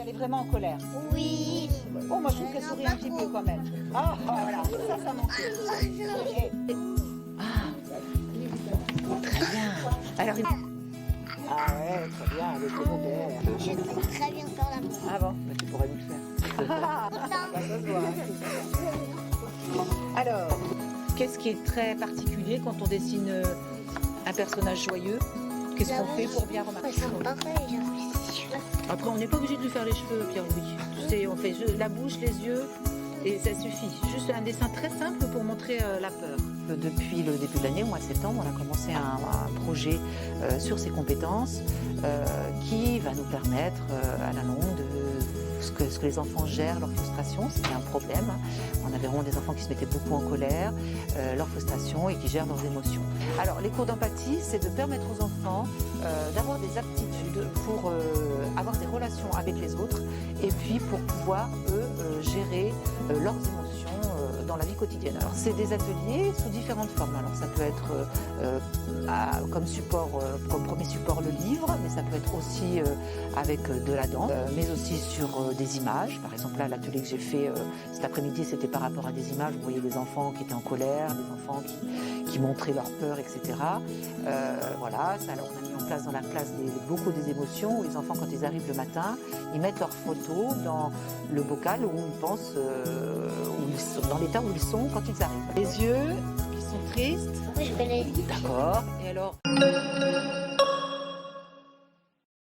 Elle est vraiment en colère. Oui. Oh, moi je trouve qu'elle sourit un petit peu quand même. Ah, voilà, ça manquait. Très bien. Alors, ah ouais, très bien, elle était moderne. Je sais très bien faire l'amour. Ah bon, bah, tu pourrais nous le faire. Bah, ça se voit, hein. Alors, qu'est-ce qui est très particulier quand on dessine un personnage joyeux? Qu'est-ce qu'on fait pour bien remarquer? Ils sont pareils, j'ai l'impression. Après, on n'est pas obligé de lui faire les cheveux, Pierre-Louis. Tu sais, on fait la bouche, les yeux, et ça suffit. Juste un dessin très simple pour montrer la peur. Depuis le début de l'année, au mois de septembre, on a commencé un projet sur ces compétences qui va nous permettre à la longue de ce que les enfants gèrent leur frustration. C'était un problème. On avait vraiment des enfants qui se mettaient beaucoup en colère, leur frustration et qui gèrent leurs émotions. Alors, les cours d'empathie, c'est de permettre aux enfants d'avoir des aptitudes pour avoir des relations avec les autres et puis pour pouvoir, eux, gérer leurs émotions dans la vie quotidienne. Alors, c'est des ateliers sous différentes formes. Alors, ça peut être comme support, comme premier support le livre, mais ça peut être aussi avec de la danse, mais aussi sur des images. Par exemple, là, l'atelier que j'ai fait cet après-midi, c'était par rapport à des images. Vous voyez des enfants qui étaient en colère, des enfants qui montraient leur peur, etc. Voilà, ça, alors, on a mis en place dans la classe beaucoup des émotions, où les enfants, quand ils arrivent le matin, ils mettent leurs photos dans le bocal où ils pensent, dans l'état où ils sont quand ils arrivent. Les yeux qui sont tristes. Oui, je vais les... D'accord. Et alors